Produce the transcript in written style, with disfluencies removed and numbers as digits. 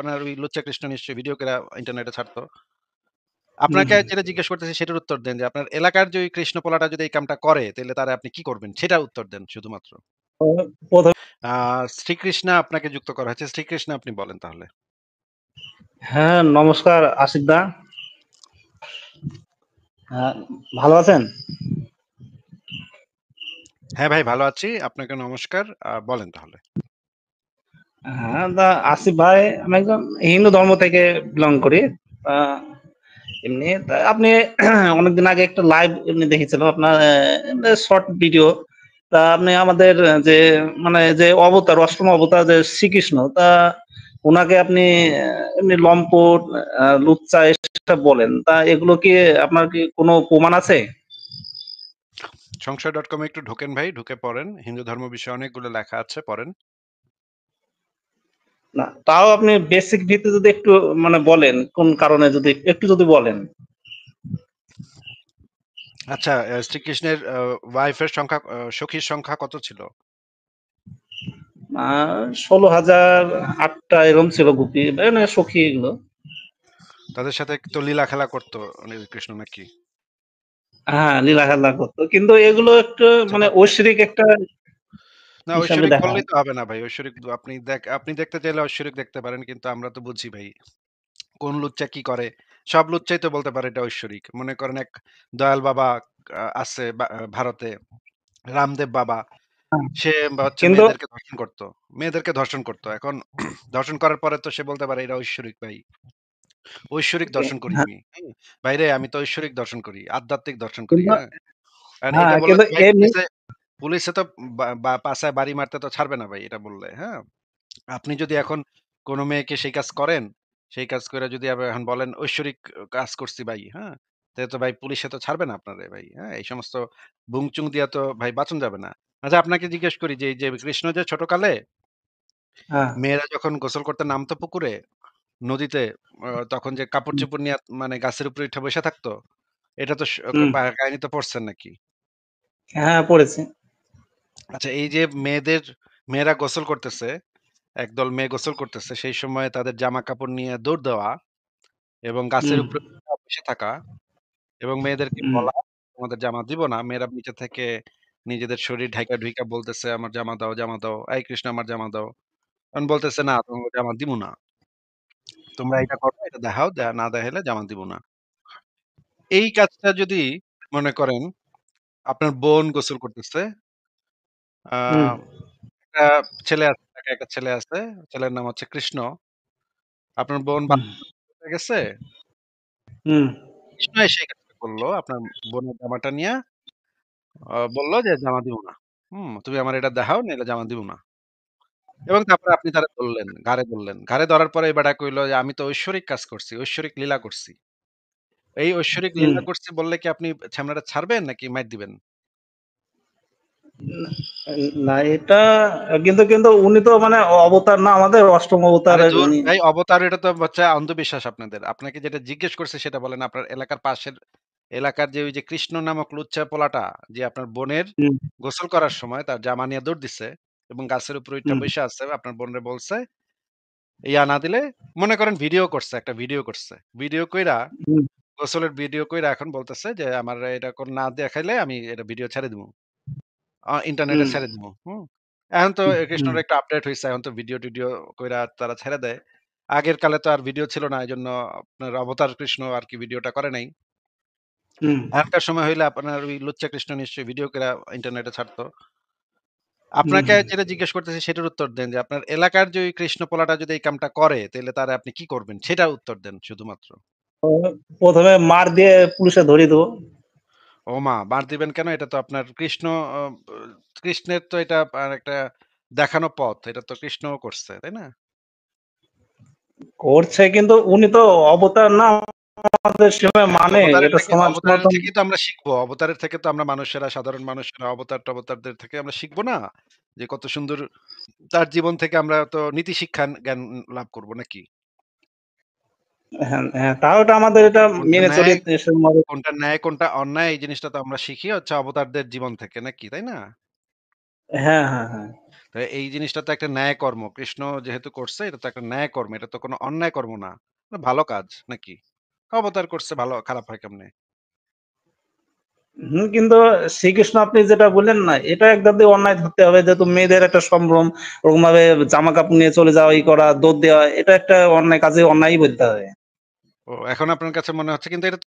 আপনার ওই লুচ্চা কৃষ্ণ নিশ্চয়ই ভিডিও কইরা ইন্টারনেটে ছাড়তো। হুম, আপনাকে হুম। যেটা জিজ্ঞেস করতেছি সেটার উত্তর দেন যে আপনার এলাকার যে ওই কৃষ্ণ পোলাটা যদি এই কামটা করে তাইলে তারে আপনি কি করবেন? সেটার উত্তর দেন শুধুমাত্র। তো ১ম আ শ্রীকৃষ্ণা আপনাকে যুক্ত করা হয়েছে। শ্রীকৃষ্ণা আপনি বলেন তাহলে। হ্যাঁ, নমস্কার আশিক দা। হ্যাঁ, ভালো আছেন? হ্যাঁ, ভাই ভালো আছি। আপনাকে নমস্কার। বলেন তাহলে। হ্যাঁ, আসিফ ভাই, আমি একজন হিন্দু ধর্ম থেকে বিলং করি। আ এমনি আপনি অনেকদিন আগে একটা লাইভ এমনি দেখেছিলাম আপনার শর্ট ভিডিও। তা আপনি আমাদের যে মানে যে অবতার, অষ্টম অবতার যে শ্রীকৃষ্ণ, তা উনাকে আপনি এমনি লম্পট, লুচ্চা এসব বলেন। তা এগুলো কি আপনার কি কোনো প্রমাণ আছে? সংশয়.com এ একটু ঢোকেন ভাই, ঢুকে পড়েন। হিন্দু ধর্ম বিষয়ে অনেকগুলো লেখা আছে, পড়েন। না, তাও আপনি বেসিক ভিত্তি যদি একটু মানে বলেন, কোন কারণে যদি একটু যদি বলেন। আচ্ছা, শ্রীকৃষ্ণের ওয়াইফের সংখ্যা সখীর সংখ্যা কত ছিল? ১৬,০০০ এরকম ছিল গুপি, মানে সখী এগুলো। তাদের সাথে তো লীলা খেলা করতো কৃষ্ণ নাকি? হ্যাঁ, লীলা খেলা করতো। কিন্তু এগুলো একটু আচ্ছা মানে বর্তমানে ঐশ্বরিক একটা না হিসাবে ঐশ্বরিক দেখায়। বললেই তো হবে না ভাই। ঐশ্বরিক আপনি দেখতে চাইলে ঐশ্বরিক দেখতে পারেন কিন্তু আমরা তো বুঝি ভাই। কোন লুচ্চা কি করে? সব লুচ্চাই তো বলতে পারে এটা ঐশ্বরিক। মনে করেন এক দয়াল বাবা আছে ভারতে, রামদেব বাবা। হ্যাঁ, সে বা হচ্ছে কিন্তু মেয়েদেরকে ধর্ষণ করত। মেয়েদেরকে ধর্ষণ করত। এখন ধর্ষণ করার পরে তো সে বলতে পারে এটা ঐশ্বরিক ভাই। ঐশ্বরিক দর্শন করি হ্যাঁ, আমি। হুম? ভাইরে আমি তো ঐশ্বরিক দর্শন করি। আধ্যাত্মিক দর্শন করি, কিন্তু হ্যাঁ? কারণ হ্যাঁ, এটা বললে কিন্তু তো ভাই এমনি পুলিশে তো বা পাছায় বাড়ি মারতে তো ছাড়বে না ভাই এটা বললে, হ্যাঁ? আপনি যদি এখন কোন মেয়েকে সেই কাজ করেন, সেই কাজ কইরা যদি আবার এখন বলেন ঐশ্বরিক কাজ করছি ভাই, হ্যাঁ? তাহলে তো ভাই পুলিশে তো ছাড়বে না আপনারে ভাই, হ্যাঁ? এই সমস্ত বুংচুং দিয়া তো ভাই বাঁচন যাবে না। আচ্ছা আপনাকে জিজ্ঞেস করি যে এই যে কৃষ্ণ যে ছোটকালে হ্যাঁ, মেয়েরা যখন গোসল করতে নামতো পুকুরে, নদীতে তখন যে হুম, কাপড়-চোপড় নিয়া মানে গাছের উপরে উইঠা বইসা থাকতো, এটা তো হুম, কাহিনী তো পড়ছেন নাকি? হ্যাঁ, পড়েছি। আচ্ছা এই যে মেয়েরা গোসল করতেছে, একদল মেয়ে গোসল করতেছে, সেই সময় তাদের জামা-কাপড় নিয়ে দৌড় দেওয়া এবং গাছের হুম, উপরে বসে থাকা এবং মেয়েদেরকে হুম, বলা, "তোমাদের জামা দিব না।" মেয়েরা নিচে থেকে নিজেদের শরীর ঢাইকা ঢুইকা বলতেছে, "আমার জামা দাও, জামা দাও। এই কৃষ্ণ আমার জামা দাও।" তখন বলতেছে, "না, তোমাকে জামা দিমু না। তোমরা এটা করো, এটা দেখাও, না দেখাইলে জামা দিব না।" এই কাজটা যদি মনে করেন আপনার বোন গোসল করতেছে, আ হুম, একটা ছেলে আছে, তাকে একটা ছেলে আছে, ছেলের নাম হচ্ছে কৃষ্ণ। আপনার বোন হুম, করতে গেছে, হুম, কৃষ্ণ এসে এই কাজটা করল। আপনার বোনের জামাটা নিয়া বলল যে, "জামা দিব না। তুমি আমার এটা দেখাও, নাইলে জামা দিব না।" এবং তারপরে আপনি তারে ধরলেন, ঘাড়ে ধরলেন। ঘাড়ে ধরার পরে এই বেটা কইল যে, "আমি তো ঐশ্বরিক কাজ করছি, ঐশ্বরিক লীলা করছি।" এই ঐশ্বরিক হুম। লীলা করছি বললে কি আপনি ছ্যামড়াটা ছাড়বেন নাকি মাইর দিবেন? না, এটা কিন্তু উনি তো মানে অবতার না, আমাদের অষ্টম আরে অবতারের ধুর উনি। ভাই অবতার এটা তো হচ্ছে অন্ধবিশ্বাস আপনাদের। আপনাকে যেটা জিজ্ঞেস করছে সেটা বলেন। আপনার এলাকার পাশের এলাকার যে ওই যে কৃষ্ণ নামক লুচ্চা পোলাটা যে আপনার বোনের হুম, গোসল করার সময় তার জামা নিয়ে দৌড় দিছে এবং গাছের উপরে উইঠা হুম, বইসা আছে। আপনার বোনরে বলছে, ইয়া না দিলে মনে করেন ভিডিও করছে, একটা ভিডিও করছে। ভিডিও কইরা হুম, গোসলের ভিডিও কইরা এখন বলতেছে যে, "আমার এটা না দেখাইলে আমি এটা ভিডিও ছেড়ে দিমু। ইন্টারনেটে হুম, ছেড়ে দিমু।" এখন তো হুম, কৃষ্ণর একটা আপডেট হইছে। এখন তো ভিডিও-টিডিও কইরা তারা ছেড়ে দেয়। আগের কালে তো আর ভিডিও ছিল না। এজন্য আপনার অবতার কৃষ্ণ আরকি ভিডিওটা করে নাই। হুম, এখনকার সময় হইলে আপনার ওই লুচ্চা কৃষ্ণ নিশ্চয়ই ভিডিও কইরা ইন্টারনেটে ছাড়তো। হুম, আপনাকে যেটা জিজ্ঞেস করতেছি সেটার উত্তর দেন যে, আপনার এলাকার যে ওই কৃষ্ণ পোলাটা যদি এই কামটা করে, তাইলে তারে আপনি কি করবেন? সেটার উত্তর দেন শুধুমাত্র। ১ম এ মার দিয়ে পুলিশে ধরিয়ে দেব। ওমা! বাদ দিবেন কেন? এটা তো আপনার কৃষ্ণ অ ব কৃষ্ণের তো এটা একটা দেখানো পথ। এটা তো কৃষ্ণও করছে, তাই না? করছে কিন্তু উনি তো অবতার না, আমাদের সেভাবে হ্যাঁ, মানে এটা সমাজ অবতারের সমর্থন। থেকেই তো আমরা শিখবো। অবতারের থেকে তো আমরা মানুষেরা, সাধারণ মানুষেরা অবতার-টবতারদের থেকে আমরা শিখবো না? যে কত সুন্দর তার জীবন থেকে আমরা তো নীতি শিক্ষা জ্ঞান লাভ করব নাকি? হ্যাঁ, হ্যাঁ, তাও এটা আমাদের এটা কোনটা মেনে চলি ন্যায়, দেশের মধ্যে। কোনটা ন্যায়, কোনটা অন্যায় এই জিনিসটা তো আমরা শিখি হচ্ছে অবতারদের জীবন থেকে নাকি, তাই না? হ্যাঁ, হ্যাঁ, হ্যাঁ। তো এই জিনিসটা তো একটা ন্যায় কর্ম। কৃষ্ণ যেহেতু করছে এটা তো একটা ন্যায় কর্ম। এটা তো কোনো অন্যায় কর্ম না। ভালো কাজ নাকি? অবতার করছে ভালো খারাপ হয় কেমনে? কিন্তু শ্রীকৃষ্ণ আপনি যেটা বললেন না, এটা একধাপ দিয়ে অন্যায় ধরতে হবে। যেহেতু মেয়েদের একটা সম্ভ্রম, ওরকমভাবে জামা কাপড় নিয়ে চলে যাওয়া, ই করা, দৌড় দেওয়া, এটা একটা অন্যায় কাজে অন্যায়ই বলতে হবে। ও এখন আপনার কাছে মনে হচ্ছে কিন্তু এটা